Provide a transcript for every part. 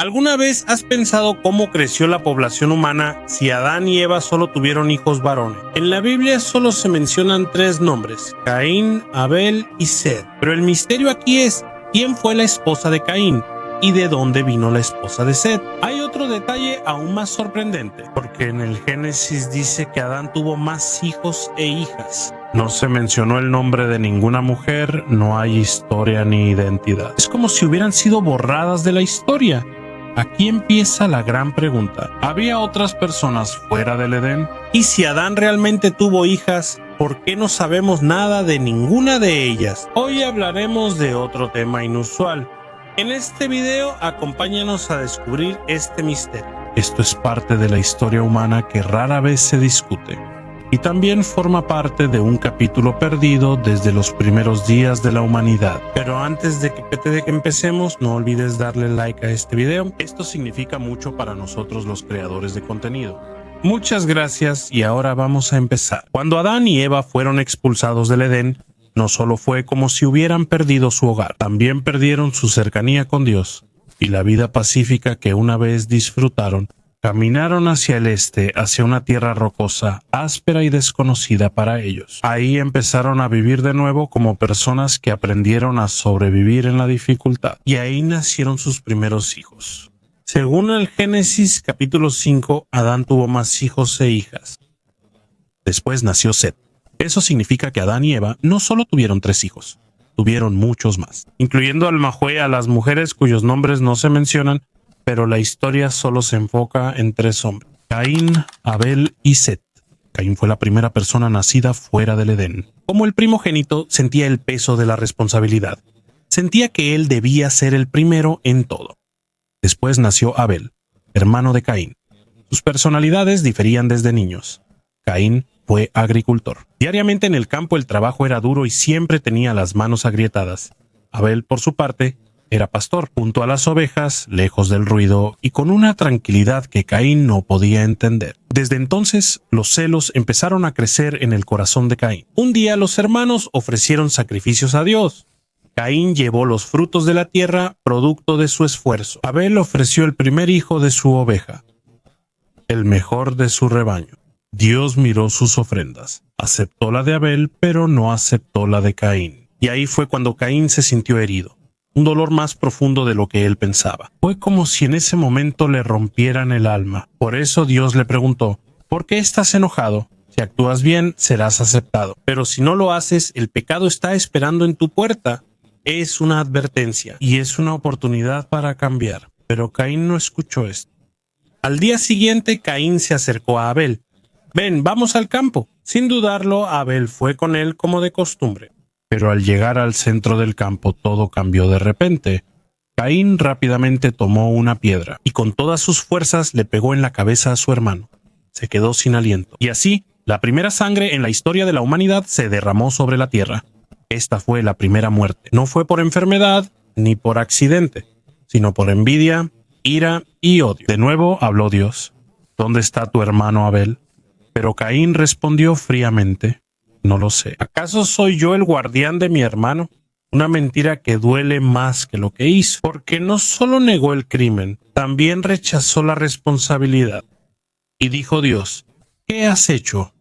¿Alguna vez has pensado cómo creció la población humana si Adán y Eva solo tuvieron hijos varones? En la Biblia solo se mencionan 3 nombres: Caín, Abel y Set. Pero el misterio aquí es ¿quién fue la esposa de Caín? ¿Y de dónde vino la esposa de Set? Hay otro detalle aún más sorprendente, porque en el Génesis dice que Adán tuvo más hijos e hijas. No se mencionó el nombre de ninguna mujer, no hay historia ni identidad. Es como si hubieran sido borradas de la historia. Aquí empieza la gran pregunta. ¿Había otras personas fuera del Edén? Y si Adán realmente tuvo hijas, ¿por qué no sabemos nada de ninguna de ellas? Hoy hablaremos de otro tema inusual. En este video, acompáñanos a descubrir este misterio. Esto es parte de la historia humana que rara vez se discute. Y también forma parte de un capítulo perdido desde los primeros días de la humanidad. Pero antes de que empecemos, no olvides darle like a este video. Esto significa mucho para nosotros los creadores de contenido. Muchas gracias y ahora vamos a empezar. Cuando Adán y Eva fueron expulsados del Edén, no solo fue como si hubieran perdido su hogar, también perdieron su cercanía con Dios y la vida pacífica que una vez disfrutaron. Caminaron hacia el este, hacia una tierra rocosa, áspera y desconocida para ellos. Ahí empezaron a vivir de nuevo como personas que aprendieron a sobrevivir en la dificultad. Y ahí nacieron sus primeros hijos. Según el Génesis capítulo 5, Adán tuvo más hijos e hijas. Después nació Set. Eso significa que Adán y Eva no solo tuvieron 3 hijos, tuvieron muchos más, incluyendo al Mahue a las mujeres cuyos nombres no se mencionan, pero la historia solo se enfoca en 3 hombres: Caín, Abel y Set. Caín fue la primera persona nacida fuera del Edén. Como el primogénito, sentía el peso de la responsabilidad. Sentía que él debía ser el primero en todo. Después nació Abel, hermano de Caín. Sus personalidades diferían desde niños. Caín fue agricultor. Diariamente en el campo el trabajo era duro y siempre tenía las manos agrietadas. Abel, por su parte, era pastor, junto a las ovejas, lejos del ruido y con una tranquilidad que Caín no podía entender. Desde entonces, los celos empezaron a crecer en el corazón de Caín. Un día los hermanos ofrecieron sacrificios a Dios. Caín llevó los frutos de la tierra, producto de su esfuerzo. Abel ofreció el primer hijo de su oveja, el mejor de su rebaño. Dios miró sus ofrendas. Aceptó la de Abel, pero no aceptó la de Caín. Y ahí fue cuando Caín se sintió herido. Un dolor más profundo de lo que él pensaba. Fue como si en ese momento le rompieran el alma. Por eso Dios le preguntó: ¿por qué estás enojado? Si actúas bien, serás aceptado. Pero si no lo haces, el pecado está esperando en tu puerta. Es una advertencia y es una oportunidad para cambiar. Pero Caín no escuchó esto. Al día siguiente, Caín se acercó a Abel. «Ven, vamos al campo». Sin dudarlo, Abel fue con él como de costumbre. Pero al llegar al centro del campo todo cambió de repente. Caín rápidamente tomó una piedra y con todas sus fuerzas le pegó en la cabeza a su hermano. Se quedó sin aliento. Y así, la primera sangre en la historia de la humanidad se derramó sobre la tierra. Esta fue la primera muerte. No fue por enfermedad ni por accidente, sino por envidia, ira y odio. De nuevo habló Dios: ¿dónde está tu hermano Abel? Pero Caín respondió fríamente: no lo sé. ¿Acaso soy yo el guardián de mi hermano? Una mentira que duele más que lo que hizo, porque no solo negó el crimen, también rechazó la responsabilidad. Y dijo Dios: ¿qué has hecho?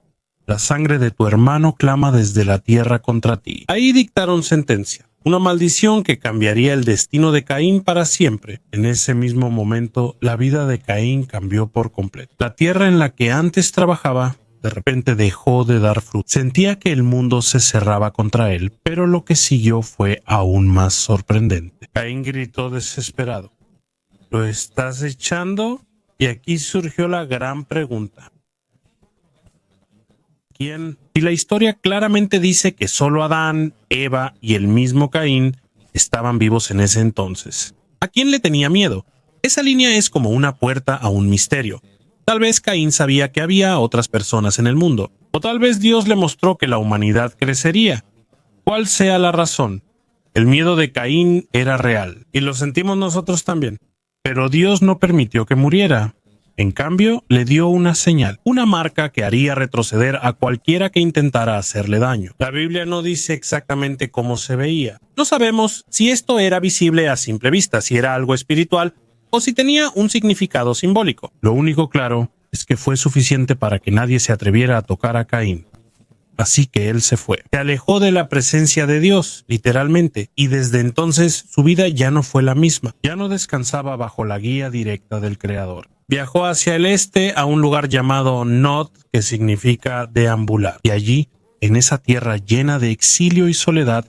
La sangre de tu hermano clama desde la tierra contra ti. Ahí dictaron sentencia, una maldición que cambiaría el destino de Caín para siempre. En ese mismo momento, la vida de Caín cambió por completo. La tierra en la que antes trabajaba de repente dejó de dar fruto. Sentía que el mundo se cerraba contra él, pero lo que siguió fue aún más sorprendente. Caín gritó desesperado: ¿lo estás echando? Y aquí surgió la gran pregunta: ¿quién? Y la historia claramente dice que solo Adán, Eva y el mismo Caín estaban vivos en ese entonces. ¿A quién le tenía miedo? Esa línea es como una puerta a un misterio. Tal vez Caín sabía que había otras personas en el mundo, o tal vez Dios le mostró que la humanidad crecería. Cual sea la razón, el miedo de Caín era real, y lo sentimos nosotros también. Pero Dios no permitió que muriera. En cambio, le dio una señal, una marca que haría retroceder a cualquiera que intentara hacerle daño. La Biblia no dice exactamente cómo se veía. No sabemos si esto era visible a simple vista, si era algo espiritual, o si tenía un significado simbólico. Lo único claro es que fue suficiente para que nadie se atreviera a tocar a Caín. Así que él se fue. Se alejó de la presencia de Dios, literalmente, y desde entonces su vida ya no fue la misma. Ya no descansaba bajo la guía directa del Creador. Viajó hacia el este a un lugar llamado Nod, que significa deambular. Y allí, en esa tierra llena de exilio y soledad,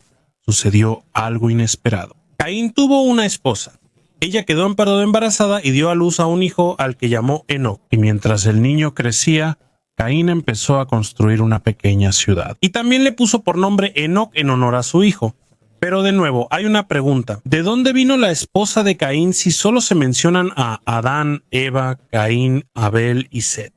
sucedió algo inesperado. Caín tuvo una esposa. Ella quedó embarazada y dio a luz a un hijo al que llamó Enoc. Y mientras el niño crecía, Caín empezó a construir una pequeña ciudad. Y también le puso por nombre Enoc en honor a su hijo. Pero de nuevo, hay una pregunta. ¿De dónde vino la esposa de Caín si solo se mencionan a Adán, Eva, Caín, Abel y Set?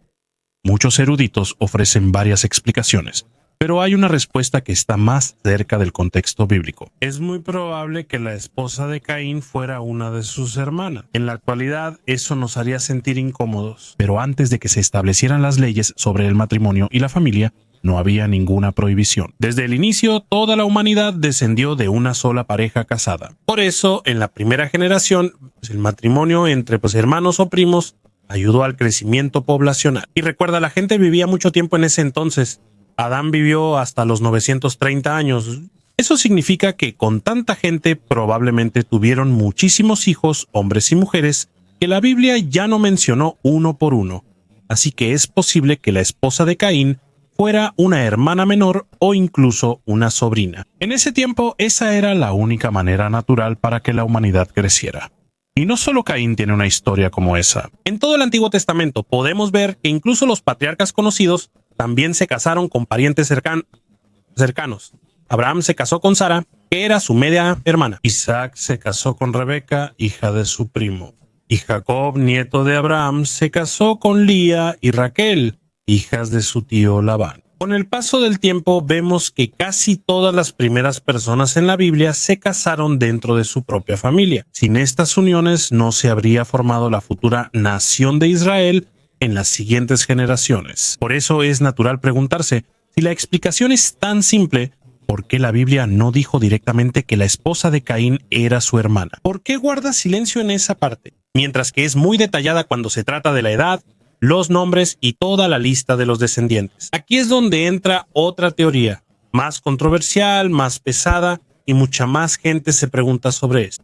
Muchos eruditos ofrecen varias explicaciones, pero hay una respuesta que está más cerca del contexto bíblico. Es muy probable que la esposa de Caín fuera una de sus hermanas. En la actualidad, eso nos haría sentir incómodos. Pero antes de que se establecieran las leyes sobre el matrimonio y la familia, no había ninguna prohibición. Desde el inicio, toda la humanidad descendió de una sola pareja casada. Por eso, en la primera generación, el matrimonio entre hermanos o primos ayudó al crecimiento poblacional. Y recuerda, la gente vivía mucho tiempo en ese entonces. Adán vivió hasta los 930 años. Eso significa que con tanta gente probablemente tuvieron muchísimos hijos, hombres y mujeres, que la Biblia ya no mencionó uno por uno. Así que es posible que la esposa de Caín fuera una hermana menor o incluso una sobrina. En ese tiempo, esa era la única manera natural para que la humanidad creciera. Y no solo Caín tiene una historia como esa. En todo el Antiguo Testamento podemos ver que incluso los patriarcas conocidos también se casaron con parientes cercanos. Abraham se casó con Sara, que era su media hermana. Isaac se casó con Rebeca, hija de su primo. Y Jacob, nieto de Abraham, se casó con Lía y Raquel, hijas de su tío Labán. Con el paso del tiempo vemos que casi todas las primeras personas en la Biblia se casaron dentro de su propia familia. Sin estas uniones no se habría formado la futura nación de Israel en las siguientes generaciones. Por eso es natural preguntarse, si la explicación es tan simple, ¿por qué la Biblia no dijo directamente que la esposa de Caín era su hermana? ¿Por qué guarda silencio en esa parte? Mientras que es muy detallada cuando se trata de la edad, los nombres y toda la lista de los descendientes. Aquí es donde entra otra teoría, más controversial, más pesada, y mucha más gente se pregunta sobre esto.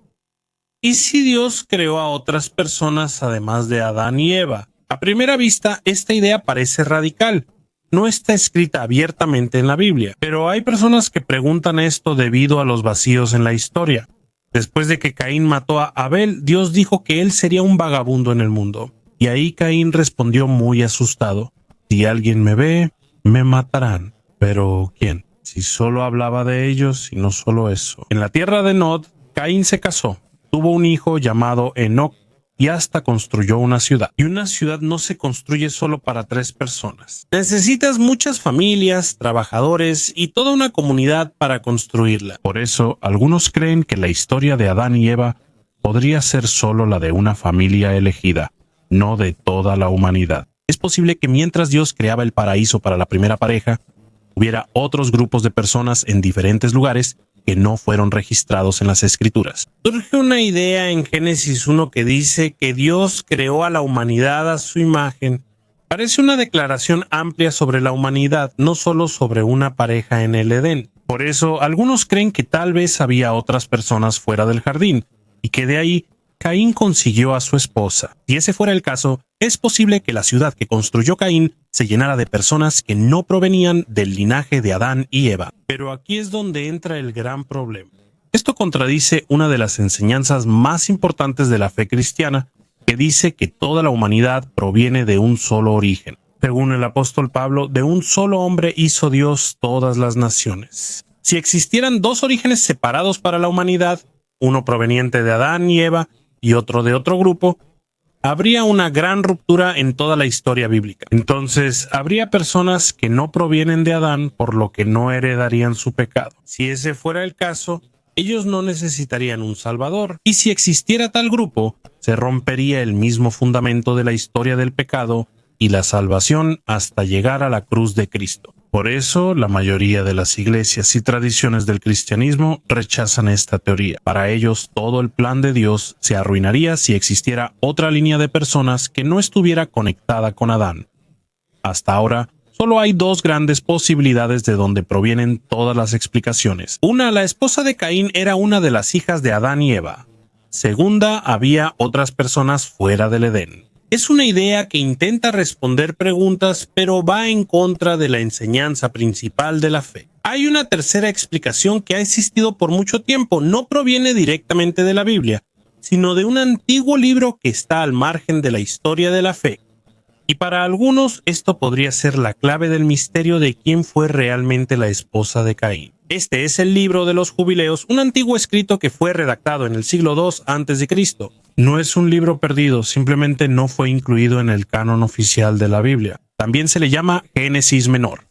¿Y si Dios creó a otras personas además de Adán y Eva? A primera vista, esta idea parece radical. No está escrita abiertamente en la Biblia, pero hay personas que preguntan esto debido a los vacíos en la historia. Después de que Caín mató a Abel, Dios dijo que él sería un vagabundo en el mundo. Y ahí Caín respondió muy asustado: si alguien me ve, me matarán. ¿Pero quién? Si solo hablaba de ellos y no solo eso. En la tierra de Nod, Caín se casó, tuvo un hijo llamado Enoc, y hasta construyó una ciudad. Y una ciudad no se construye solo para 3 personas. Necesitas muchas familias, trabajadores y toda una comunidad para construirla. Por eso, algunos creen que la historia de Adán y Eva podría ser solo la de una familia elegida, no de toda la humanidad. Es posible que mientras Dios creaba el paraíso para la primera pareja, hubiera otros grupos de personas en diferentes lugares que no fueron registrados en las Escrituras. Surge una idea en Génesis 1 que dice que Dios creó a la humanidad a su imagen. Parece una declaración amplia sobre la humanidad, no solo sobre una pareja en el Edén. Por eso, algunos creen que tal vez había otras personas fuera del jardín, y que de ahí Caín consiguió a su esposa. Si ese fuera el caso, es posible que la ciudad que construyó Caín se llenara de personas que no provenían del linaje de Adán y Eva. Pero aquí es donde entra el gran problema. Esto contradice una de las enseñanzas más importantes de la fe cristiana, que dice que toda la humanidad proviene de un solo origen. Según el apóstol Pablo, de un solo hombre hizo Dios todas las naciones. Si existieran 2 orígenes separados para la humanidad, uno proveniente de Adán y Eva y otro de otro grupo, habría una gran ruptura en toda la historia bíblica. Entonces, habría personas que no provienen de Adán, por lo que no heredarían su pecado. Si ese fuera el caso, ellos no necesitarían un Salvador. Y si existiera tal grupo, se rompería el mismo fundamento de la historia del pecado y la salvación hasta llegar a la cruz de Cristo. Por eso, la mayoría de las iglesias y tradiciones del cristianismo rechazan esta teoría. Para ellos, todo el plan de Dios se arruinaría si existiera otra línea de personas que no estuviera conectada con Adán. Hasta ahora, solo hay dos grandes posibilidades de donde provienen todas las explicaciones. Una, la esposa de Caín era una de las hijas de Adán y Eva. Segunda, había otras personas fuera del Edén. Es una idea que intenta responder preguntas, pero va en contra de la enseñanza principal de la fe. Hay una tercera explicación que ha existido por mucho tiempo. No proviene directamente de la Biblia, sino de un antiguo libro que está al margen de la historia de la fe. Y para algunos esto podría ser la clave del misterio de quién fue realmente la esposa de Caín. Este es el libro de los Jubileos, un antiguo escrito que fue redactado en el siglo II a.C. No es un libro perdido, simplemente no fue incluido en el canon oficial de la Biblia. También se le llama Génesis menor,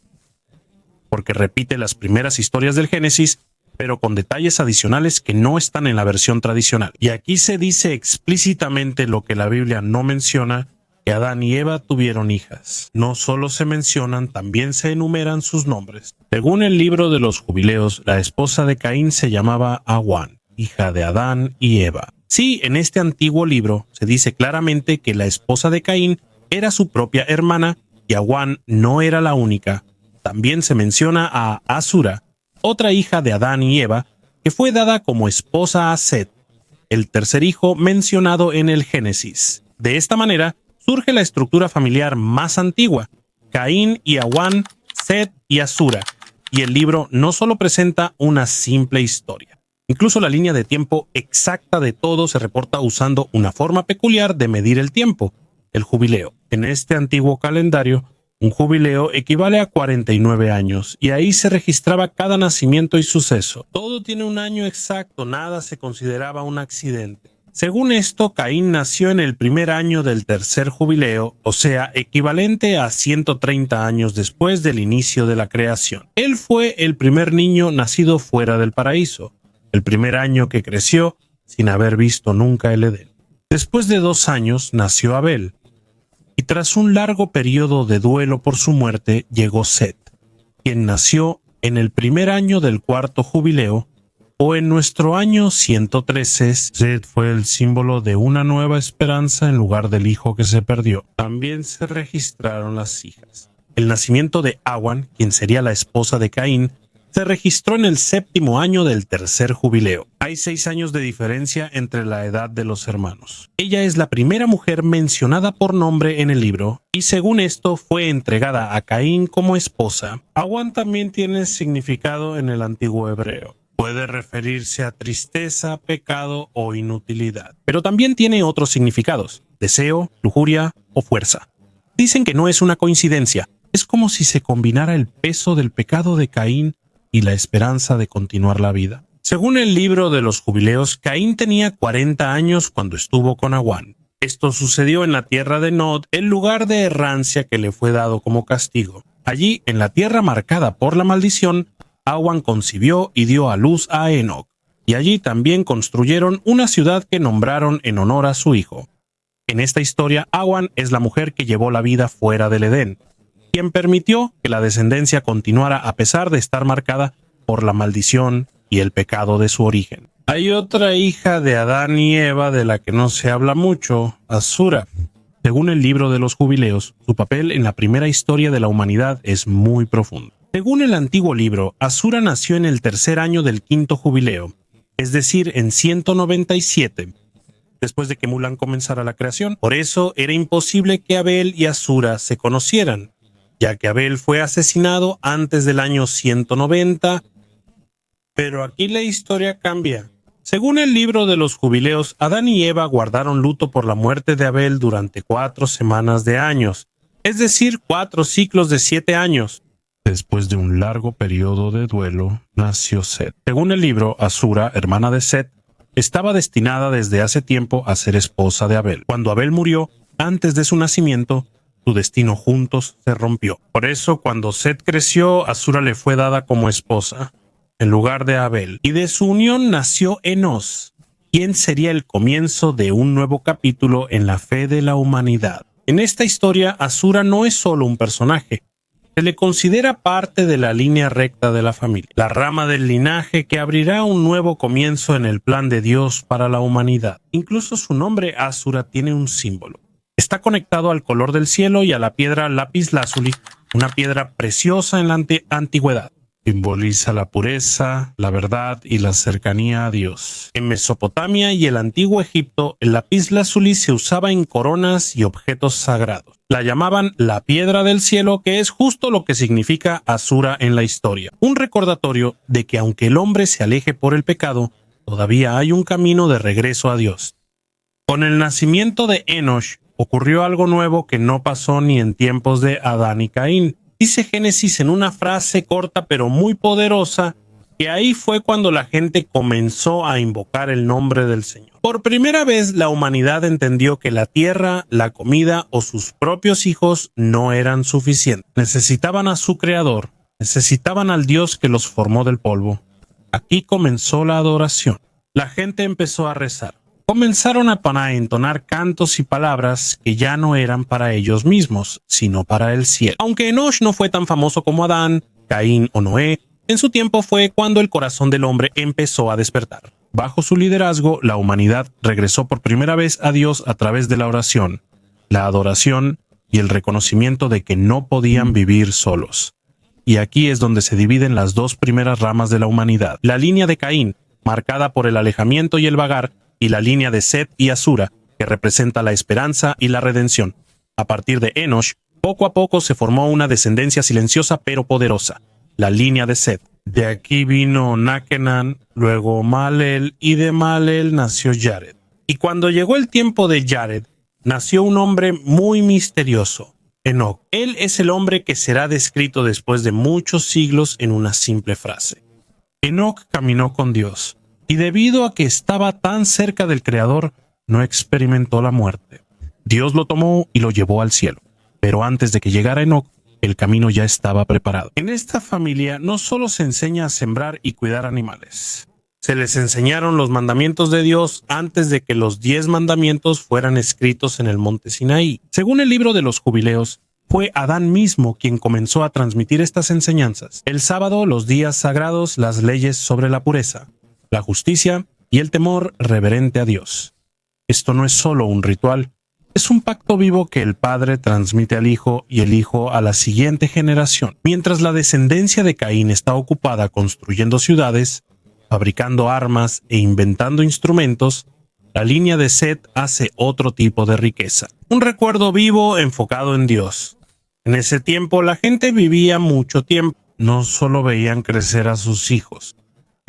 porque repite las primeras historias del Génesis, pero con detalles adicionales que no están en la versión tradicional. Y aquí se dice explícitamente lo que la Biblia no menciona, que Adán y Eva tuvieron hijas. No solo se mencionan, también se enumeran sus nombres. Según el libro de los Jubileos, la esposa de Caín se llamaba Awan, hija de Adán y Eva. Sí, en este antiguo libro se dice claramente que la esposa de Caín era su propia hermana y Awan no era la única. También se menciona a Asura, otra hija de Adán y Eva, que fue dada como esposa a Set, el tercer hijo mencionado en el Génesis. De esta manera, surge la estructura familiar más antigua, Caín y Awan, Set y Asura, y el libro no solo presenta una simple historia. Incluso la línea de tiempo exacta de todo se reporta usando una forma peculiar de medir el tiempo, el jubileo. En este antiguo calendario, un jubileo equivale a 49 años, y ahí se registraba cada nacimiento y suceso. Todo tiene un año exacto, nada se consideraba un accidente. Según esto, Caín nació en el primer año del tercer jubileo, o sea, equivalente a 130 años después del inicio de la creación. Él fue el primer niño nacido fuera del paraíso, el primer año que creció sin haber visto nunca el Edén. Después de 2 años nació Abel, y tras un largo periodo de duelo por su muerte llegó Set, quien nació en el primer año del cuarto jubileo, o en nuestro año 113. Set fue el símbolo de una nueva esperanza en lugar del hijo que se perdió. También se registraron las hijas. El nacimiento de Awan, quien sería la esposa de Caín, se registró en el 7º año del tercer jubileo. Hay 6 años de diferencia entre la edad de los hermanos. Ella es la primera mujer mencionada por nombre en el libro, y según esto fue entregada a Caín como esposa. Awan también tiene significado en el antiguo hebreo. Puede referirse a tristeza, pecado o inutilidad. Pero también tiene otros significados: deseo, lujuria o fuerza. Dicen que no es una coincidencia. Es como si se combinara el peso del pecado de Caín y la esperanza de continuar la vida. Según el libro de los Jubileos, Caín tenía 40 años cuando estuvo con Awan. Esto sucedió en la tierra de Nod, el lugar de errancia que le fue dado como castigo. Allí, en la tierra marcada por la maldición, Awan concibió y dio a luz a Enoc, y allí también construyeron una ciudad que nombraron en honor a su hijo. En esta historia, Awan es la mujer que llevó la vida fuera del Edén, quien permitió que la descendencia continuara a pesar de estar marcada por la maldición y el pecado de su origen. Hay otra hija de Adán y Eva de la que no se habla mucho, Asura. Según el libro de los Jubileos, su papel en la primera historia de la humanidad es muy profundo. Según el antiguo libro, Asura nació en el tercer año del quinto jubileo, es decir, en 197, después de que Mulan comenzara la creación. Por eso era imposible que Abel y Asura se conocieran, ya que Abel fue asesinado antes del año 190, pero aquí la historia cambia. Según el libro de los Jubileos, Adán y Eva guardaron luto por la muerte de Abel durante 4 semanas de años, es decir, 4 ciclos de 7 años. Después de un largo periodo de duelo, nació Set. Según el libro, Asura, hermana de Set, estaba destinada desde hace tiempo a ser esposa de Abel. Cuando Abel murió, antes de su nacimiento, su destino juntos se rompió. Por eso, cuando Set creció, Asura le fue dada como esposa, en lugar de Abel. Y de su unión nació Enos, quien sería el comienzo de un nuevo capítulo en la fe de la humanidad. En esta historia, Asura no es solo un personaje. Se le considera parte de la línea recta de la familia, la rama del linaje que abrirá un nuevo comienzo en el plan de Dios para la humanidad. Incluso su nombre Asura tiene un símbolo. Está conectado al color del cielo y a la piedra lapislázuli, una piedra preciosa en la antigüedad. Simboliza la pureza, la verdad y la cercanía a Dios. En Mesopotamia y el antiguo Egipto, el lapislázuli se usaba en coronas y objetos sagrados. La llamaban la piedra del cielo, que es justo lo que significa Asura en la historia. Un recordatorio de que aunque el hombre se aleje por el pecado, todavía hay un camino de regreso a Dios. Con el nacimiento de Enosh, ocurrió algo nuevo que no pasó ni en tiempos de Adán y Caín. Dice Génesis en una frase corta pero muy poderosa que ahí fue cuando la gente comenzó a invocar el nombre del Señor. Por primera vez la humanidad entendió que la tierra, la comida o sus propios hijos no eran suficientes. Necesitaban a su Creador, necesitaban al Dios que los formó del polvo. Aquí comenzó la adoración. La gente empezó a rezar. Comenzaron a entonar cantos y palabras que ya no eran para ellos mismos, sino para el cielo. Aunque Enosh no fue tan famoso como Adán, Caín o Noé, en su tiempo fue cuando el corazón del hombre empezó a despertar. Bajo su liderazgo, la humanidad regresó por primera vez a Dios a través de la oración, la adoración y el reconocimiento de que no podían vivir solos. Y aquí es donde se dividen las dos primeras ramas de la humanidad. La línea de Caín, marcada por el alejamiento y el vagar, y la línea de Set y Asura, que representa la esperanza y la redención. A partir de Enosh, poco a poco se formó una descendencia silenciosa pero poderosa, la línea de Set. De aquí vino Nakenan, luego Malel, y de Malel nació Jared. Y cuando llegó el tiempo de Jared, nació un hombre muy misterioso, Enoch. Él es el hombre que será descrito después de muchos siglos en una simple frase. Enoch caminó con Dios, y debido a que estaba tan cerca del Creador, no experimentó la muerte. Dios lo tomó y lo llevó al cielo. Pero antes de que llegara Enoch, el camino ya estaba preparado. En esta familia no solo se enseña a sembrar y cuidar animales. Se les enseñaron los mandamientos de Dios antes de que los 10 mandamientos fueran escritos en el monte Sinaí. Según el libro de los Jubileos, fue Adán mismo quien comenzó a transmitir estas enseñanzas. El sábado, los días sagrados, las leyes sobre la pureza, la justicia y el temor reverente a Dios. Esto no es solo un ritual, es un pacto vivo que el Padre transmite al Hijo y el Hijo a la siguiente generación. Mientras la descendencia de Caín está ocupada construyendo ciudades, fabricando armas e inventando instrumentos, la línea de Set hace otro tipo de riqueza. Un recuerdo vivo enfocado en Dios. En ese tiempo la gente vivía mucho tiempo. No solo veían crecer a sus hijos,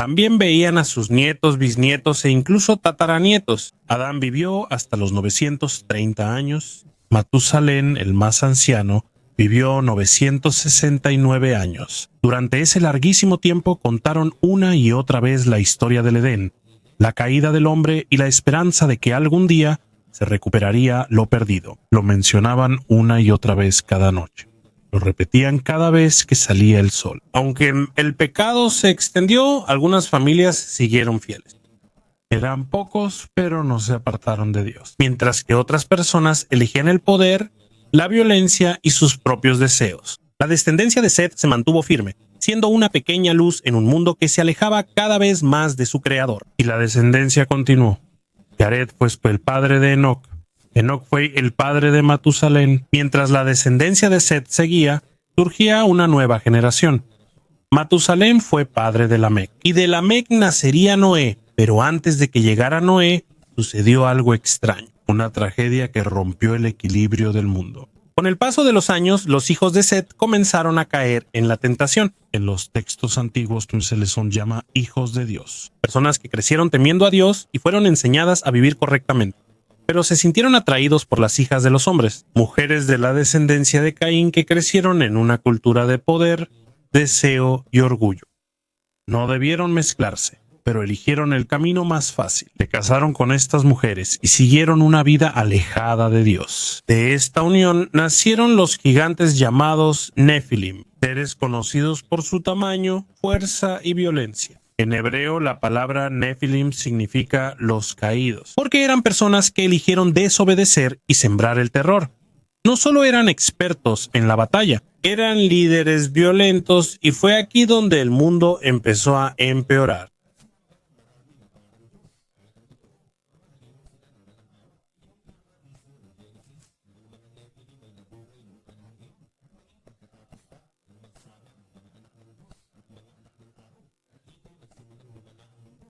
también veían a sus nietos, bisnietos e incluso tataranietos. Adán vivió hasta los 930 años. Matusalén, el más anciano, vivió 969 años. Durante ese larguísimo tiempo contaron una y otra vez la historia del Edén, la caída del hombre y la esperanza de que algún día se recuperaría lo perdido. Lo mencionaban una y otra vez cada noche. Lo repetían cada vez que salía el sol. Aunque el pecado se extendió, algunas familias siguieron fieles. Eran pocos, pero no se apartaron de Dios. Mientras que otras personas elegían el poder, la violencia y sus propios deseos. La descendencia de Set se mantuvo firme, siendo una pequeña luz en un mundo que se alejaba cada vez más de su creador. Y la descendencia continuó. Jared fue el padre de Enoch. Enoch fue el padre de Matusalén. Mientras la descendencia de Set seguía, surgía una nueva generación. Matusalén fue padre de Lamec, y de Lamec nacería Noé, pero antes de que llegara Noé, sucedió algo extraño, una tragedia que rompió el equilibrio del mundo. Con el paso de los años, los hijos de Set comenzaron a caer en la tentación. En los textos antiguos se les llama hijos de Dios. Personas que crecieron temiendo a Dios y fueron enseñadas a vivir correctamente, pero se sintieron atraídos por las hijas de los hombres, mujeres de la descendencia de Caín que crecieron en una cultura de poder, deseo y orgullo. No debieron mezclarse, pero eligieron el camino más fácil. Se casaron con estas mujeres y siguieron una vida alejada de Dios. De esta unión nacieron los gigantes llamados Nefilim, seres conocidos por su tamaño, fuerza y violencia. En hebreo, la palabra Nefilim significa los caídos, porque eran personas que eligieron desobedecer y sembrar el terror. No solo eran expertos en la batalla, eran líderes violentos y fue aquí donde el mundo empezó a empeorar.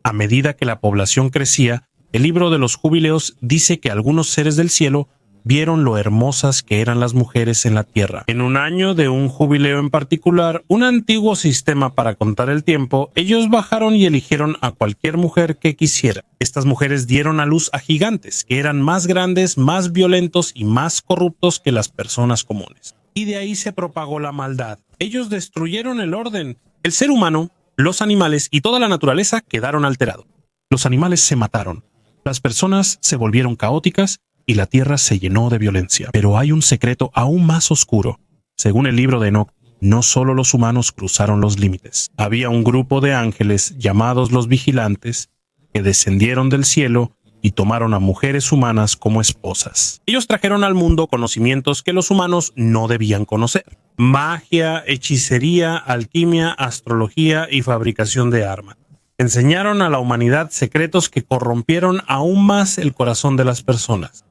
A medida que la población crecía, el libro de los jubileos dice que algunos seres del cielo vieron lo hermosas que eran las mujeres en la tierra. En un año de un jubileo en particular, un antiguo sistema para contar el tiempo, ellos bajaron y eligieron a cualquier mujer que quisiera. Estas mujeres dieron a luz a gigantes, que eran más grandes, más violentos y más corruptos que las personas comunes. Y de ahí se propagó la maldad. Ellos destruyeron el orden. El ser humano, los animales y toda la naturaleza quedaron alterados. Los animales se mataron. Las personas se volvieron caóticas y la tierra se llenó de violencia. Pero hay un secreto aún más oscuro. Según el libro de Enoc, no solo los humanos cruzaron los límites. Había un grupo de ángeles llamados los vigilantes que descendieron del cielo y tomaron a mujeres humanas como esposas. Ellos trajeron al mundo conocimientos que los humanos no debían conocer: magia, hechicería, alquimia, astrología y fabricación de armas. Enseñaron a la humanidad secretos que corrompieron aún más el corazón de las personas.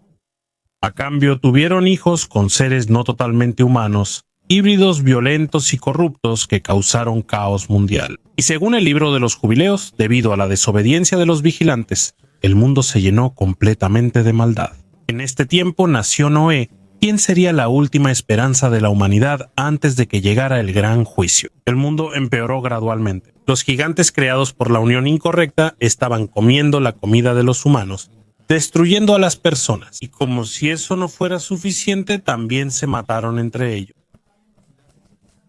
A cambio, tuvieron hijos con seres no totalmente humanos, híbridos violentos y corruptos que causaron caos mundial. Y según el libro de los jubileos, debido a la desobediencia de los vigilantes, el mundo se llenó completamente de maldad. En este tiempo nació Noé, quien sería la última esperanza de la humanidad antes de que llegara el gran juicio. El mundo empeoró gradualmente. Los gigantes creados por la unión incorrecta estaban comiendo la comida de los humanos, destruyendo a las personas. Y como si eso no fuera suficiente, también se mataron entre ellos.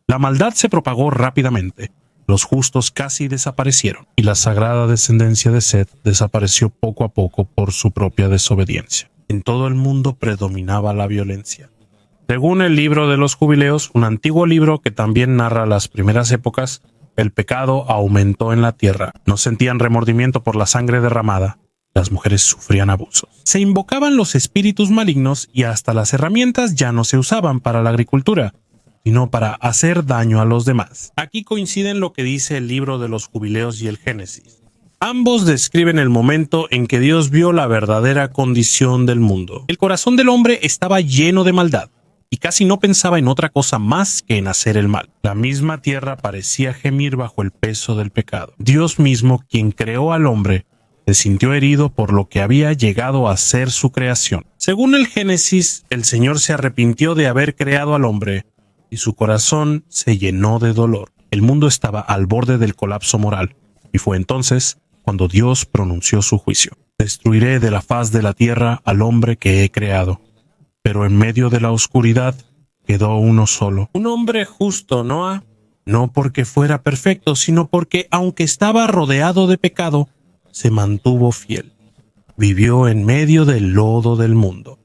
La maldad se propagó rápidamente. Los justos casi desaparecieron, y la sagrada descendencia de Seth desapareció poco a poco por su propia desobediencia. En todo el mundo predominaba la violencia. Según el libro de los jubileos, un antiguo libro que también narra las primeras épocas, el pecado aumentó en la tierra. No sentían remordimiento por la sangre derramada. Las mujeres sufrían abusos. Se invocaban los espíritus malignos y hasta las herramientas ya no se usaban para la agricultura, sino para hacer daño a los demás. Aquí coinciden lo que dice el libro de los jubileos y el Génesis. Ambos describen el momento en que Dios vio la verdadera condición del mundo. El corazón del hombre estaba lleno de maldad y casi no pensaba en otra cosa más que en hacer el mal. La misma tierra parecía gemir bajo el peso del pecado. Dios mismo, quien creó al hombre, se sintió herido por lo que había llegado a ser su creación. Según el Génesis, el Señor se arrepintió de haber creado al hombre y su corazón se llenó de dolor. El mundo estaba al borde del colapso moral y fue entonces cuando Dios pronunció su juicio. Destruiré de la faz de la tierra al hombre que he creado. Pero en medio de la oscuridad quedó uno solo. Un hombre justo, Noah. No porque fuera perfecto, sino porque, aunque estaba rodeado de pecado, se mantuvo fiel. Vivió en medio del lodo del mundo.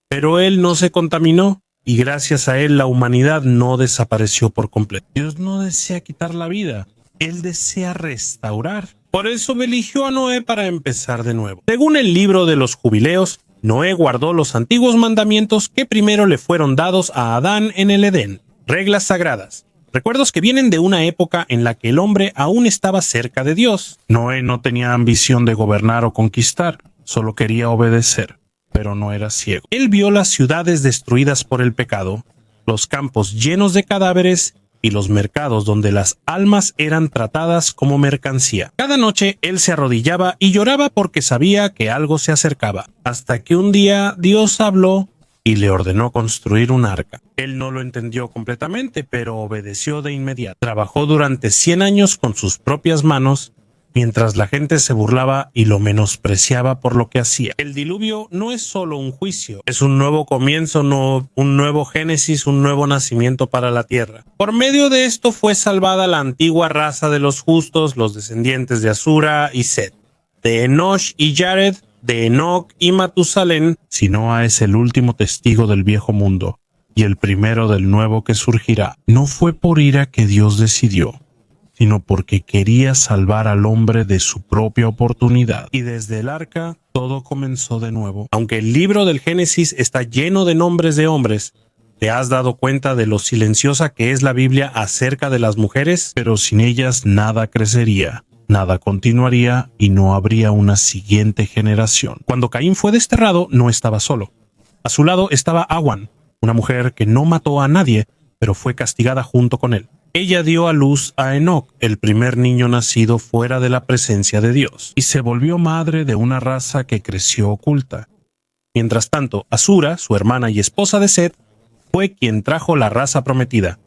Pero él no se contaminó, y gracias a él la humanidad no desapareció por completo. Dios no desea quitar la vida. Él desea restaurar. Por eso eligió a Noé para empezar de nuevo. Según el libro de los jubileos, Noé guardó los antiguos mandamientos que primero le fueron dados a Adán en el Edén. Reglas sagradas. Recuerdos que vienen de una época en la que el hombre aún estaba cerca de Dios. Noé no tenía ambición de gobernar o conquistar, solo quería obedecer, pero no era ciego. Él vio las ciudades destruidas por el pecado, los campos llenos de cadáveres y los mercados donde las almas eran tratadas como mercancía. Cada noche él se arrodillaba y lloraba porque sabía que algo se acercaba, hasta que un día Dios habló y le ordenó construir un arca. Él no lo entendió completamente, pero obedeció de inmediato. Trabajó durante 100 años con sus propias manos, mientras la gente se burlaba y lo menospreciaba por lo que hacía. El diluvio no es solo un juicio, es un nuevo comienzo, un nuevo génesis, un nuevo nacimiento para la tierra. Por medio de esto fue salvada la antigua raza de los justos, los descendientes de Asura y Set, de Enosh y Jared, de Enoc y Matusalén. Si Noa es el último testigo del viejo mundo y el primero del nuevo que surgirá, no fue por ira que Dios decidió, sino porque quería salvar al hombre de su propia oportunidad. Y desde el arca, todo comenzó de nuevo. Aunque el libro del Génesis está lleno de nombres de hombres, ¿te has dado cuenta de lo silenciosa que es la Biblia acerca de las mujeres? Pero sin ellas nada crecería, nada continuaría y no habría una siguiente generación. Cuando Caín fue desterrado, no estaba solo. A su lado estaba Awan, una mujer que no mató a nadie, pero fue castigada junto con él. Ella dio a luz a Enoc, el primer niño nacido fuera de la presencia de Dios, y se volvió madre de una raza que creció oculta. Mientras tanto, Asura, su hermana y esposa de Set, fue quien trajo la raza prometida.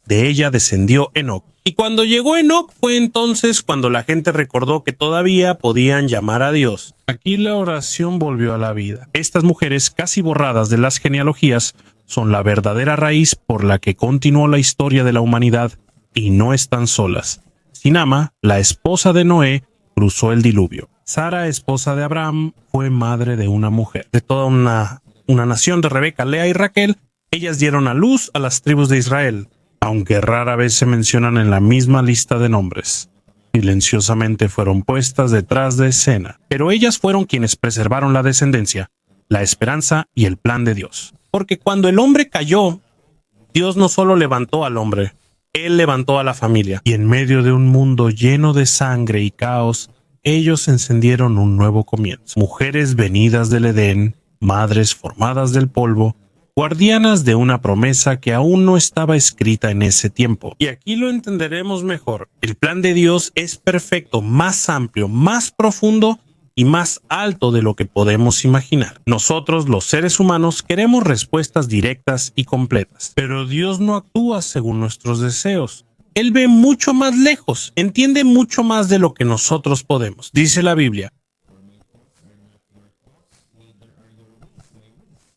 De ella descendió Enoc. Y cuando llegó Enoc fue entonces cuando la gente recordó que todavía podían llamar a Dios. Aquí la oración volvió a la vida. Estas mujeres casi borradas de las genealogías son la verdadera raíz por la que continuó la historia de la humanidad y no están solas. Sinama, la esposa de Noé, cruzó el diluvio. Sara, esposa de Abraham, fue madre de una mujer. De toda una nación de Rebeca, Lea y Raquel, ellas dieron a luz a las tribus de Israel, aunque rara vez se mencionan en la misma lista de nombres. Silenciosamente fueron puestas detrás de escena, pero ellas fueron quienes preservaron la descendencia, la esperanza y el plan de Dios. Porque cuando el hombre cayó, Dios no solo levantó al hombre, Él levantó a la familia. Y en medio de un mundo lleno de sangre y caos, ellos encendieron un nuevo comienzo. Mujeres venidas del Edén, madres formadas del polvo, guardianas de una promesa que aún no estaba escrita en ese tiempo. Y aquí lo entenderemos mejor. El plan de Dios es perfecto, más amplio, más profundo y más alto de lo que podemos imaginar. Nosotros, los seres humanos, queremos respuestas directas y completas. Pero Dios no actúa según nuestros deseos. Él ve mucho más lejos, entiende mucho más de lo que nosotros podemos. Dice la Biblia.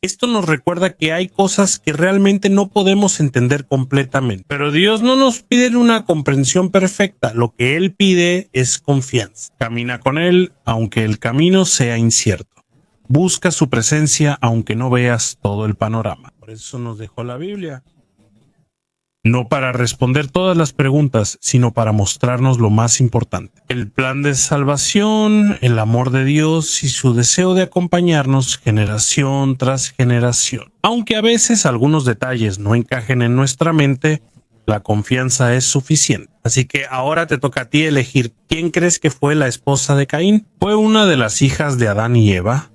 Esto nos recuerda que hay cosas que realmente no podemos entender completamente. Pero Dios no nos pide una comprensión perfecta. Lo que Él pide es confianza. Camina con Él, aunque el camino sea incierto. Busca su presencia, aunque no veas todo el panorama. Por eso nos dejó la Biblia. No para responder todas las preguntas, sino para mostrarnos lo más importante. El plan de salvación, el amor de Dios y su deseo de acompañarnos generación tras generación. Aunque a veces algunos detalles no encajen en nuestra mente, la confianza es suficiente. Así que ahora te toca a ti elegir quién crees que fue la esposa de Caín. ¿Fue una de las hijas de Adán y Eva?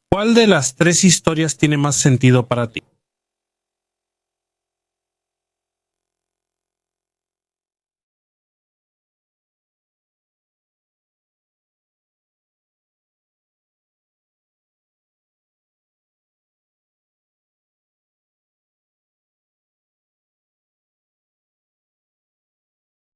¿Cuál de las tres historias tiene más sentido para ti?